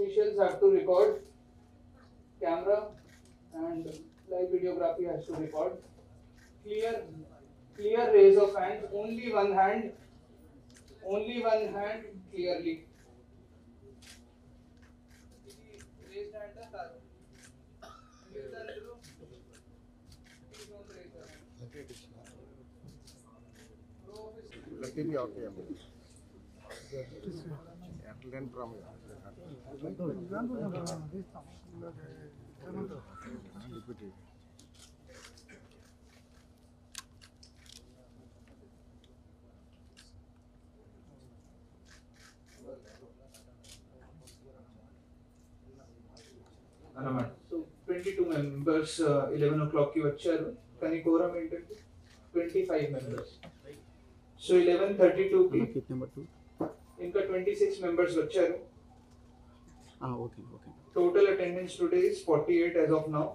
officials have to record. Camera and live videography has to record. Clear raise of hands. Only one hand clearly. Raised hand So 22 members 11 o'clock ki vacharu kani quorum entante 25 members. So 11:32 ki inka 26 members vacharu. Okay. Total attendance today is 48 as of now.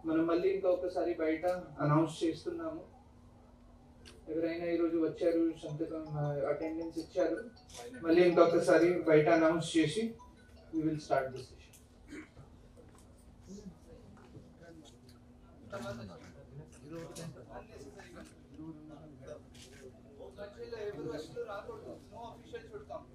మనం మళ్ళీ ఇంకా ఒకసారి బయట announce చేస్తున్నాము. ఎవరైనా ఈరోజు వచ్చారు సంతకం అటెండెన్స్ ఇచ్చారు మళ్ళీ ఇంకొకసారి బయట అనౌన్స్ చేసి we will start this session. No official should come.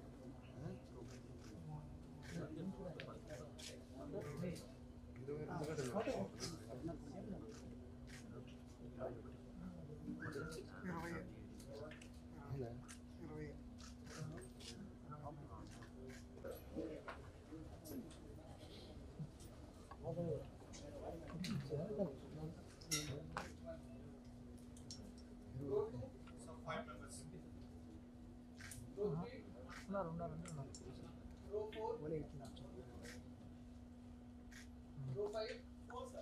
Row 5,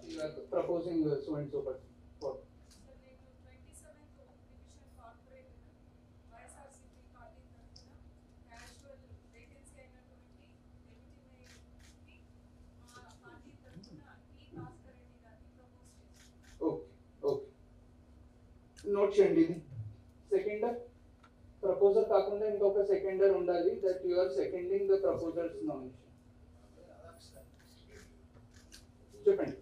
you are proposing so and so, but for 27th division corporate YSRCP party tarafuna casual vacancy అయినటువంటి deputy mayor కి మా party tarafuna T Bhaskar Reddy గారిని propose చేశారు. okay. Note చేయండి ఇది. Seconder proposer కాకుండా ఇంకొక seconder ఉండాలి that you are seconding the proposer's nomination. చెప్పండి.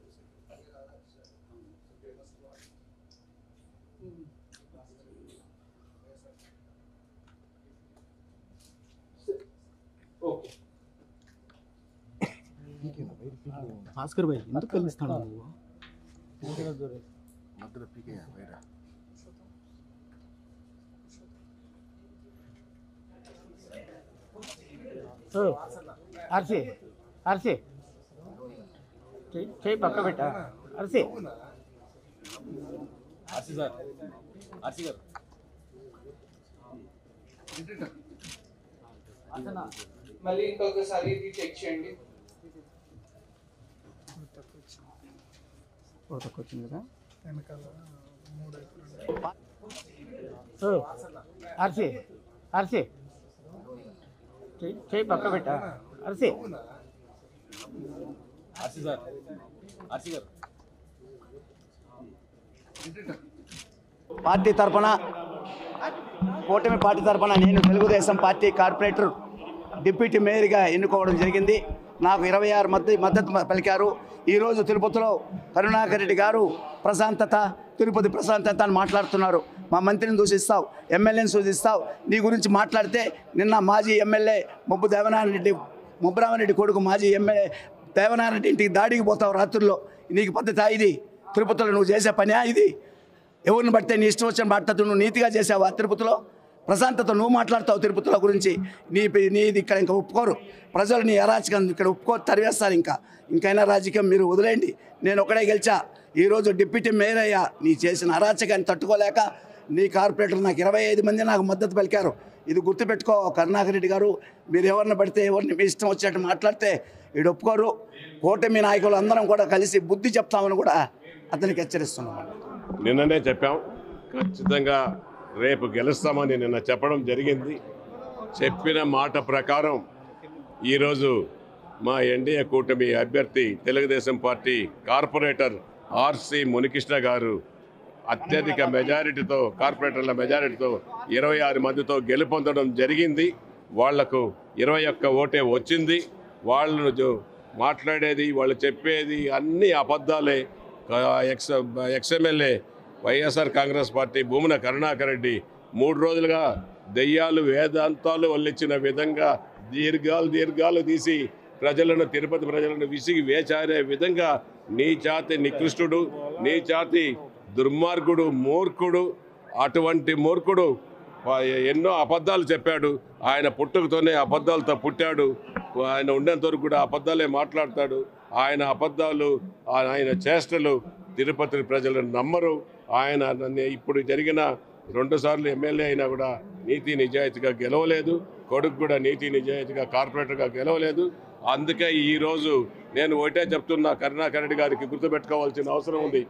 ఓకే భాస్కర్ భాయ్ ఎందుకు కలిస్తాను నువ్వు మధ్యలో పీకేయా బయట ఆర్సీ చేయి పక్క పెట్ట ఆర్సీ గారు మళ్ళీ ఇంకొకసారి ఇది చెక్ చేయండి. తక్కువ వచ్చింది కదా ఆర్సీ చేయి పక్క పెట్ట ఆర్సీ గారు పార్టీ తరఫున కూటమి పార్టీ తరఫున నేను తెలుగుదేశం పార్టీ కార్పొరేటర్ డిప్యూటీ మేయర్గా ఎన్నుకోవడం జరిగింది. నాకు 26 మద్దతు పలికారు. ఈరోజు తిరుపతిలో కరుణాకర్ రెడ్డి గారు ప్రశాంతత తిరుపతి ప్రశాంతత అని మాట్లాడుతున్నారు. మా మంత్రిని దూషిస్తావు, ఎమ్మెల్యేని సూచిస్తావు. నీ గురించి మాట్లాడితే నిన్న మాజీ ఎమ్మెల్యే ముబ్బరామరెడ్డి కొడుకు మాజీ ఎమ్మెల్యే దేవనారెడ్డి ఇంటికి దాడికి పోతావు రాత్రుల్లో. నీకు పద్ధతి ఇది? తిరుపతిలో నువ్వు చేసే పని ఇది? ఎవరిని బట్టే నీ ఇష్టం వచ్చిన మాట్లాడుతూ నువ్వు నీతిగా చేసావా? తిరుపతిలో ప్రశాంతత నువ్వు మాట్లాడతావు తిరుపతిలో గురించి. నీది ఇక్కడ ఇంకా ఒప్పుకోరు ప్రజలు. నీ అరాచకం ఇక్కడ ఒప్పుకోరు, తరివేస్తారు. ఇంకైనా రాజకీయం మీరు వదిలేయండి. నేను ఒకడే గెలిచా, ఈరోజు డిప్యూటీ మేయర్ అయ్యా. నీ చేసిన అరాచకాన్ని తట్టుకోలేక నీ కార్పొరేటర్ నాకు 25 మంది నాకు మద్దతు పలికారు. ఇది గుర్తుపెట్టుకో కరుణాకర్ రెడ్డి గారు. మీరు ఎవరిని పడితే ఎవరిని మీ ఇష్టం వచ్చినట్టు మాట్లాడితే వీడు ఒప్పుకోరు. కూటమి నాయకులు అందరం కూడా కలిసి బుద్ధి చెప్తామని కూడా అతనికి హెచ్చరిస్తున్నాం. నిన్ననే చెప్పాం, ఖచ్చితంగా రేపు గెలుస్తామని నిన్న చెప్పడం జరిగింది. చెప్పిన మాట ప్రకారం ఈరోజు మా ఎన్డీఏ కూటమి అభ్యర్థి Telugu Desam party corporator RC Munikrishna గారు అత్యధిక మెజారిటీతో, కార్పొరేటర్ల మెజారిటీతో 26 మందితో గెలుపొందడం జరిగింది. వాళ్లకు 21 ఓటే వచ్చింది. వాళ్ళు మాట్లాడేది, వాళ్ళు చెప్పేది అన్నీ అబద్ధాలే. ఎక్స్ఎమ్మెల్యే వైఎస్ఆర్ కాంగ్రెస్ పార్టీ భూమన కరుణాకర్ రెడ్డి 3 రోజులుగా దెయ్యాలు వేదాంతాలు వల్లించిన విధంగా దీర్ఘాలు తీసి తిరుపతి ప్రజలను విసిగి వేచారే విధంగా నీచాతి నికృష్టుడు, నీచాతి దుర్మార్గుడు, మూర్ఖుడు. అటువంటి మూర్ఖుడు ఎన్నో అబద్ధాలు చెప్పాడు. ఆయన పుట్టుకతోనే అబద్ధాలతో పుట్టాడు. ఆయన ఉండేంత వరకు కూడా అబద్ధాలే మాట్లాడతాడు. ఆయన అబద్ధాలు, ఆయన చేష్టలు తిరుపతి ప్రజలు నమ్మరు. ఆయన ఇప్పుడు జరిగిన 2 సార్లు ఎమ్మెల్యే అయినా కూడా నీతి నిజాయితీగా గెలవలేదు. కొడుకు కూడా నీతి నిజాయితీగా కార్పొరేటర్గా గెలవలేదు. అందుకే ఈరోజు నేను ఒకటే చెప్తున్నా, కరుణాకర్ రెడ్డి గారికి గుర్తుపెట్టుకోవాల్సిన అవసరం ఉంది.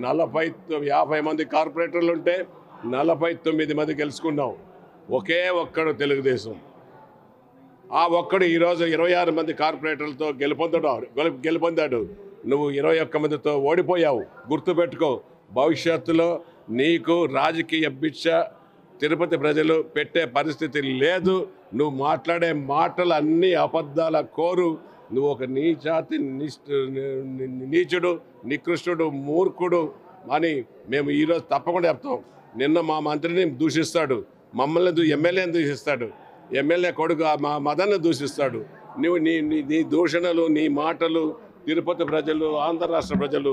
50 మంది కార్పొరేటర్లు ఉంటే 49 మంది గెలుచుకున్నాం. ఒకే ఒక్కడు తెలుగుదేశం. ఆ ఒక్కడు ఈరోజు 26 మంది కార్పొరేటర్లతో గెలుపొందాడు. నువ్వు 21 మందితో ఓడిపోయావు. గుర్తుపెట్టుకో, భవిష్యత్తులో నీకు రాజకీయ భిక్ష తిరుపతి ప్రజలు పెట్టే పరిస్థితి లేదు. నువ్వు మాట్లాడే మాటలు అన్నీ అబద్ధాల కోరు. నువ్వు ఒక నీచుడు, నికృష్టుడు, మూర్ఖుడు అని మేము ఈరోజు తప్పకుండా చెప్తాం. నిన్న మా మంత్రిని దూషిస్తాడు, మమ్మల్ని ఎమ్మెల్యేని దూషిస్తాడు, ఎమ్మెల్యే కొడుకు మా మదన్ని దూషిస్తాడు. నువ్వు నీ దూషణలు, నీ మాటలు తిరుపతి ప్రజలు, ఆంధ్ర రాష్ట్ర ప్రజలు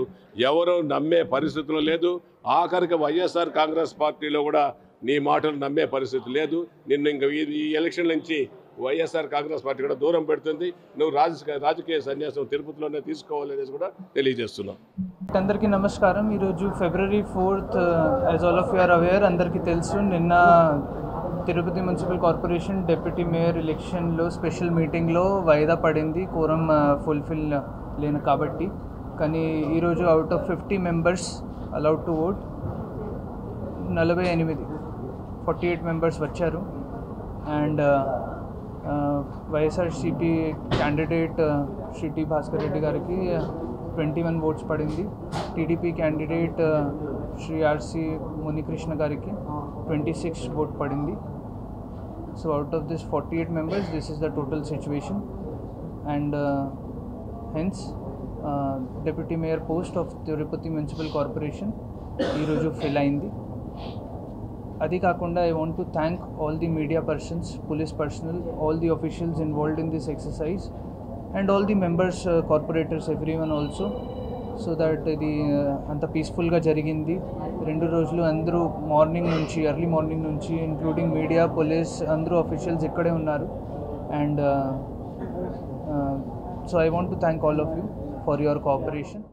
ఎవరూ నమ్మే పరిస్థితులు లేదు. ఆఖరికి వైఎస్ఆర్ కాంగ్రెస్ పార్టీలో కూడా నీ మాటలు నమ్మే పరిస్థితి లేదు. నిన్ను ఇంకా ఈ ఎలక్షన్ నుంచి వైఎస్ఆర్ కాంగ్రెస్ పార్టీ కూడా దూరం పెడుతుంది. నువ్వు రాజకీయ సన్యాసం తిరుపతిలోనే తీసుకోవాలనేది కూడా తెలియజేస్తున్నాం. అందరికీ నమస్కారం. ఈరోజు February 4th, as all of you are aware, అందరికీ తెలుసు, నిన్న Tirupati municipal corporation deputy mayor ఎలక్షన్లో స్పెషల్ మీటింగ్లో వాయిదా పడింది, కోరం ఫుల్ఫిల్ లేను కాబట్టి. కానీ ఈరోజు out of 50 members allowed to vote 48 members వచ్చారు. అండ్ వైఎస్ఆర్సీపీ క్యాండిడేట్ శ్రీ టి భాస్కర్ రెడ్డి గారికి 21 ఓట్స్ పడింది. టీడీపీ క్యాండిడేట్ శ్రీ ఆర్సి మునికృష్ణ గారికి 26 ఓట్ పడింది. So out of this 48 members, this is the total situation. And hence deputy mayor post of Tirupati municipal corporation ఈరోజు ఫిల్ అయింది. అది కాకుండా I want to thank all the media persons, police personnel, all the officials involved in this exercise and all the members, corporators, everyone also, so that ఇది అంత పీస్ఫుల్గా జరిగింది. 2 రోజులు అందరూ ఎర్లీ మార్నింగ్ నుంచి ఇంక్లూడింగ్ మీడియా, పోలీస్, అందరూ officials ఇక్కడే ఉన్నారు. And so I want to thank all of you for your cooperation.